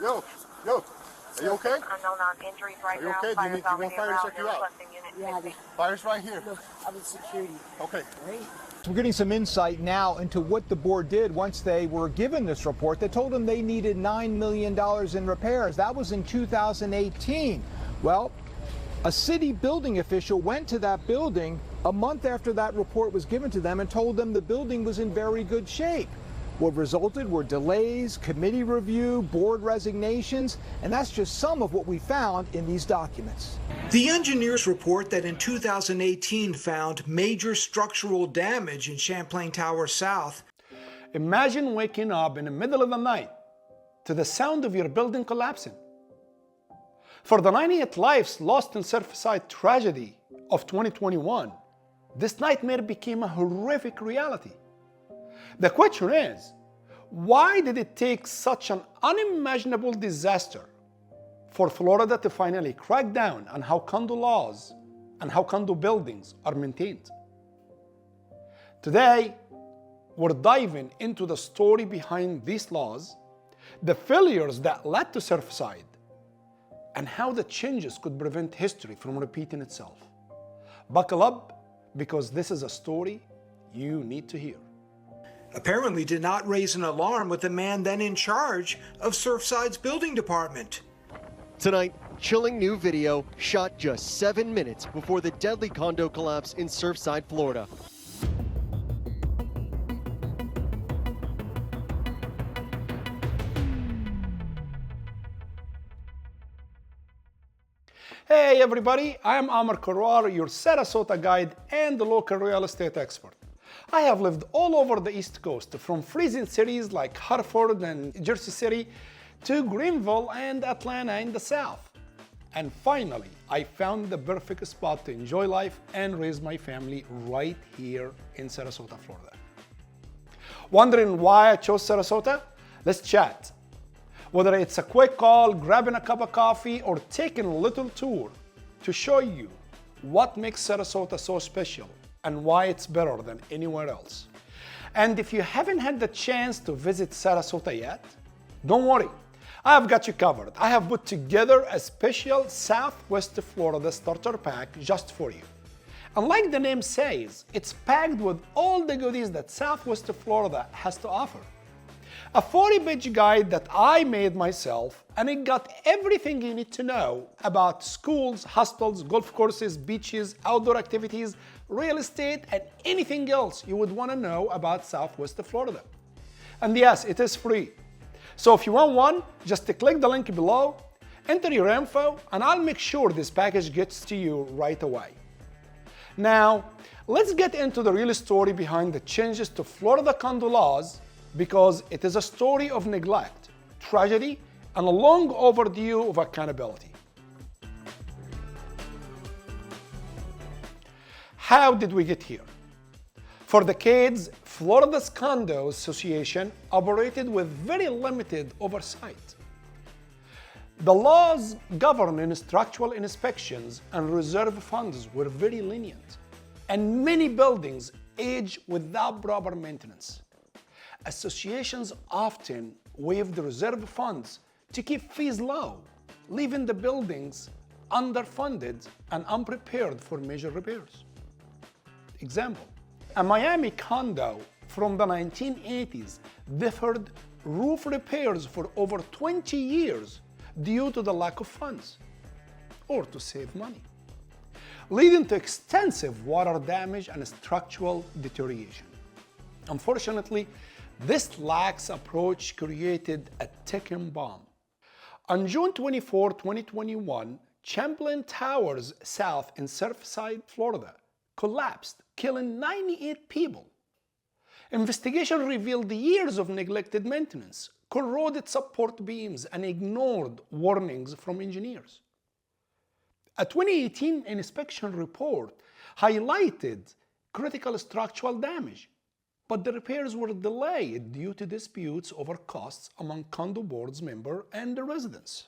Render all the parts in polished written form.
Yo, yo, are you okay? Unknown on injuries right Are you now. okay? Do you want fire to check you out? Yeah, Fire's right here. look, I'm in security. Okay. Right? We're getting some insight now into what the board did once they were given this report that told them they needed $9 million in repairs. That was in 2018. Well, a city building official went to that building a month after that report was given to them and told them the building was in very good shape. What resulted were delays, committee review, board resignations, and that's just some of what we found in these documents. The engineers report that in 2018 found major structural damage in Champlain Tower South. Imagine waking up in the middle of the night to the sound of your building collapsing. For the 98 lives lost in Surfside tragedy of 2021, this nightmare became a horrific reality. The question is, why did it take such an unimaginable disaster for Florida to finally crack down on how condo laws and how condo buildings are maintained? Today, we're diving into the story behind these laws, the failures that led to Surfside, and how the changes could prevent history from repeating itself. Buckle up, because this is a story you need to hear. Apparently did not raise an alarm with the man then in charge of Surfside's building department. Tonight, chilling new video shot just 7 minutes before the deadly condo collapse in Surfside, Florida. Hey everybody, I am Amar Karar, your Sarasota guide and the local real estate expert. I have lived all over the East Coast, from freezing cities like Hartford and Jersey City to Greenville and Atlanta in the South. And finally, I found the perfect spot to enjoy life and raise my family right here in Sarasota, Florida. Wondering why I chose Sarasota? Let's chat. Whether it's a quick call, grabbing a cup of coffee, or taking a little tour to show you what makes Sarasota so special and why it's better than anywhere else. And if you haven't had the chance to visit Sarasota yet, don't worry, I've got you covered. I have put together a special Southwest Florida starter pack just for you. And like the name says, it's packed with all the goodies that Southwest Florida has to offer. A 40-page guide that I made myself, and it got everything you need to know about schools, hostels, golf courses, beaches, outdoor activities, real estate, and anything else you would want to know about Southwest Florida. And yes, it is free. So if you want one, just click the link below, enter your info, and I'll make sure this package gets to you right away. Now, let's get into the real story behind the changes to Florida condo laws, because it is a story of neglect, tragedy, and a long overdue of accountability. How did we get here? For decades, Florida's Condo Association operated with very limited oversight. The laws governing structural inspections and reserve funds were very lenient, and many buildings age without proper maintenance. Associations often waived the reserve funds to keep fees low, leaving the buildings underfunded and unprepared for major repairs. Example, a Miami condo from the 1980s deferred roof repairs for over 20 years due to the lack of funds, or to save money, leading to extensive water damage and structural deterioration. Unfortunately, this lax approach created a ticking bomb. On June 24, 2021, Champlain Towers South in Surfside, Florida, collapsed, killing 98 people. Investigation revealed years of neglected maintenance, corroded support beams, and ignored warnings from engineers. A 2018 inspection report highlighted critical structural damage, but the repairs were delayed due to disputes over costs among condo board's members and the residents.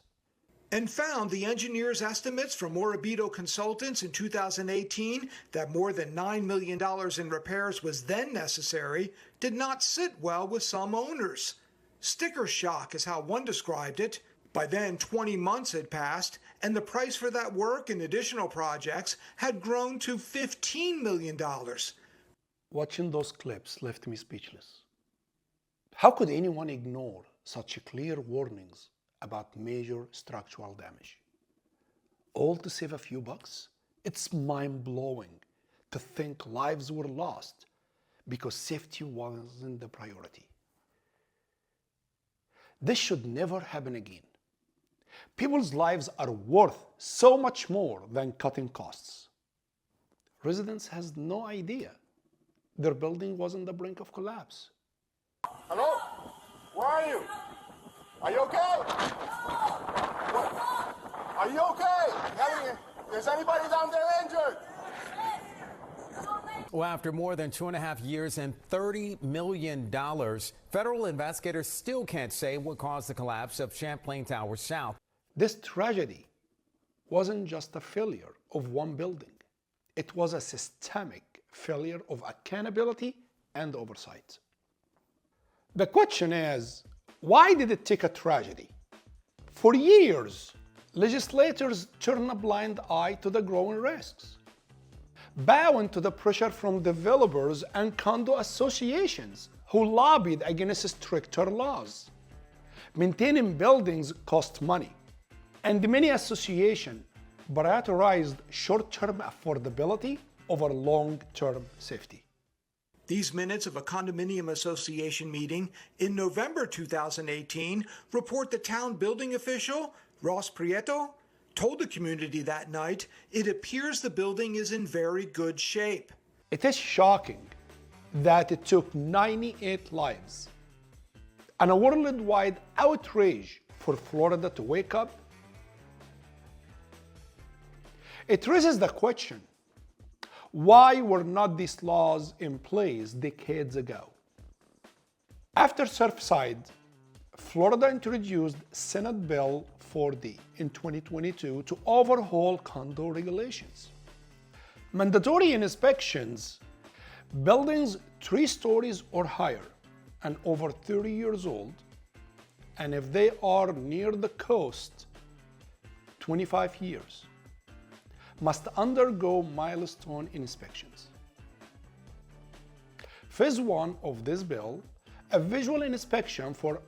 And found the engineers' estimates from Morabito Consultants in 2018 that more than $9 million in repairs was then necessary did not sit well with some owners. Sticker shock is how one described it. By then, 20 months had passed, and the price for that work and additional projects had grown to $15 million. Watching those clips left me speechless. How could anyone ignore such clear warnings about major structural damage? All to save a few bucks? It's mind-blowing to think lives were lost because safety wasn't the priority. This should never happen again. People's lives are worth so much more than cutting costs. Residents has no idea their building was on the brink of collapse. Hello? Where are you? Are you okay? What? Are you okay? Is anybody down there injured? Well, after more than 2.5 years and $30 million, federal investigators still can't say what caused the collapse of Champlain Tower South. This tragedy wasn't just a failure of one building. It was a systemic failure of accountability and oversight. The question is, why did it take a tragedy? For years, legislators turned a blind eye to the growing risks, bowing to the pressure from developers and condo associations who lobbied against stricter laws. Maintaining buildings cost money, and many associations prioritized short-term affordability over long-term safety. These minutes of a condominium association meeting in November 2018 report the town building official, Ross Prieto, told the community that night it appears the building is in very good shape. It is shocking that it took 98 lives and a worldwide outrage for Florida to wake up. It raises the question, why were not these laws in place decades ago? After Surfside, Florida introduced Senate Bill 4D in 2022 to overhaul condo regulations. Mandatory inspections, buildings 3 stories or higher and over 30 years old, and if they are near the coast, 25 years, must undergo milestone inspections. Phase 1 of this bill, a visual inspection for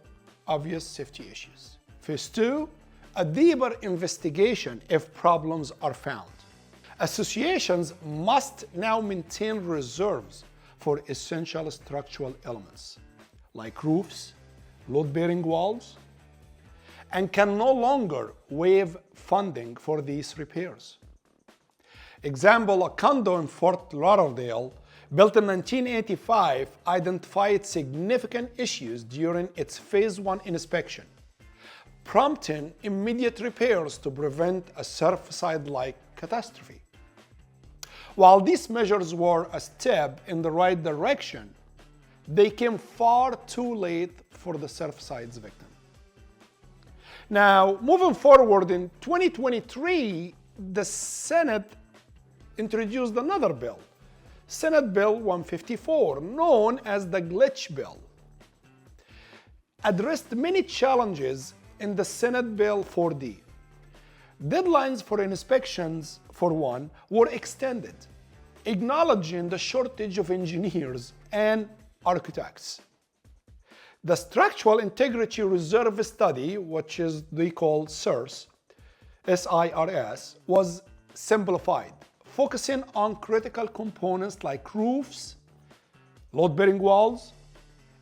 obvious safety issues. Phase 2, a deeper investigation if problems are found. Associations must now maintain reserves for essential structural elements, like roofs, load-bearing walls, and can no longer waive funding for these repairs. Example, a condo in Fort Lauderdale, built in 1985, identified significant issues during its Phase 1 inspection, prompting immediate repairs to prevent a Surfside-like catastrophe. While these measures were a step in the right direction, they came far too late for the Surfside's victim. Now, moving forward in 2023, the Senate introduced another bill, Senate Bill 154, known as the Glitch Bill. Addressed many challenges in the Senate Bill 4D. Deadlines for inspections, for one, were extended, acknowledging the shortage of engineers and architects. The Structural Integrity Reserve Study, which is they call SIRS, SIRS, was simplified, focusing on critical components like roofs, load-bearing walls,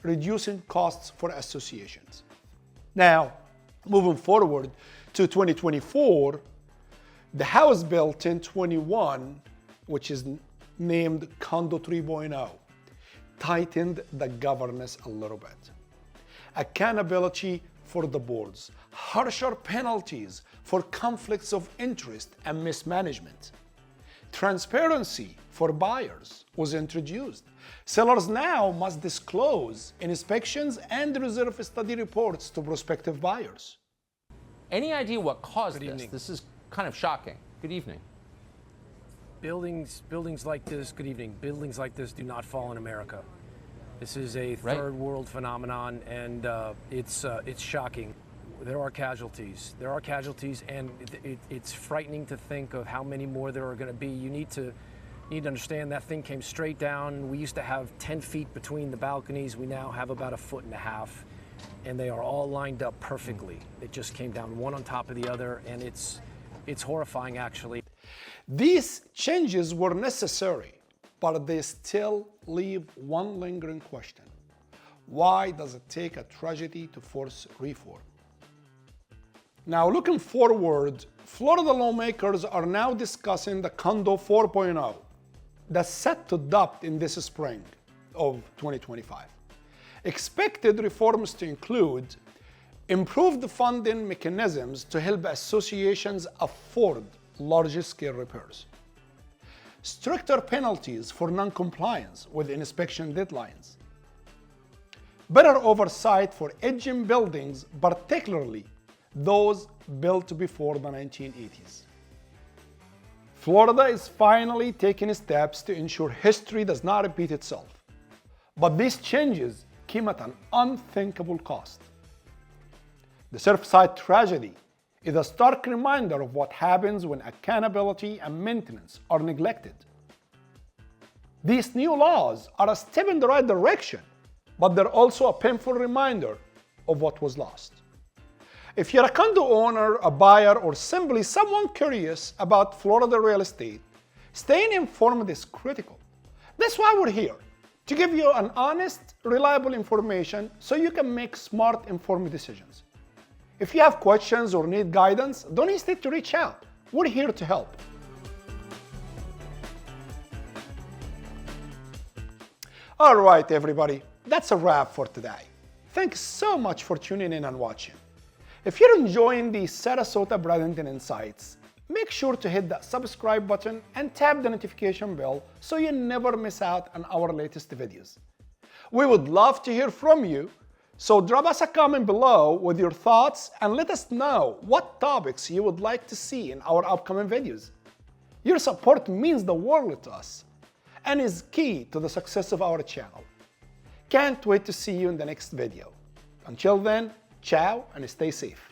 reducing costs for associations. Now, moving forward to 2024, the House Bill 1021, which is named Condo 3.0, tightened the governance a little bit. Accountability for the boards, harsher penalties for conflicts of interest and mismanagement. Transparency for buyers was introduced. Sellers now must disclose inspections and reserve study reports to prospective buyers. Any idea what caused this? This is kind of shocking. Good evening. Buildings like this, good evening, buildings like this do not fall in America. This is a third world phenomenon, and it's shocking. There are casualties. There are casualties, and it's frightening to think of how many more there are going to be. You need to understand that thing came straight down. We used to have 10 feet between the balconies. We now have about 1.5 feet, and they are all lined up perfectly. It just came down one on top of the other, and it's horrifying, actually. These changes were necessary, but they still leave one lingering question. Why does it take a tragedy to force reform? Now, looking forward, Florida lawmakers are now discussing the Condo 4.0 that's set to adopt in this spring of 2025. Expected reforms to include improved funding mechanisms to help associations afford large-scale repairs, stricter penalties for non-compliance with inspection deadlines, better oversight for aging buildings, particularly those built before the 1980s. Florida is finally taking steps to ensure history does not repeat itself. But these changes came at an unthinkable cost. The Surfside tragedy is a stark reminder of what happens when accountability and maintenance are neglected. These new laws are a step in the right direction, but they're also a painful reminder of what was lost. If you're a condo owner, a buyer, or simply someone curious about Florida real estate, staying informed is critical. That's why we're here, to give you an honest, reliable information so you can make smart, informed decisions. If you have questions or need guidance, don't hesitate to reach out. We're here to help. All right, everybody, that's a wrap for today. Thanks so much for tuning in and watching. If you're enjoying the Sarasota Bradenton Insights, make sure to hit that subscribe button and tap the notification bell so you never miss out on our latest videos. We would love to hear from you, so drop us a comment below with your thoughts and let us know what topics you would like to see in our upcoming videos. Your support means the world to us and is key to the success of our channel. Can't wait to see you in the next video. Until then, ciao and stay safe.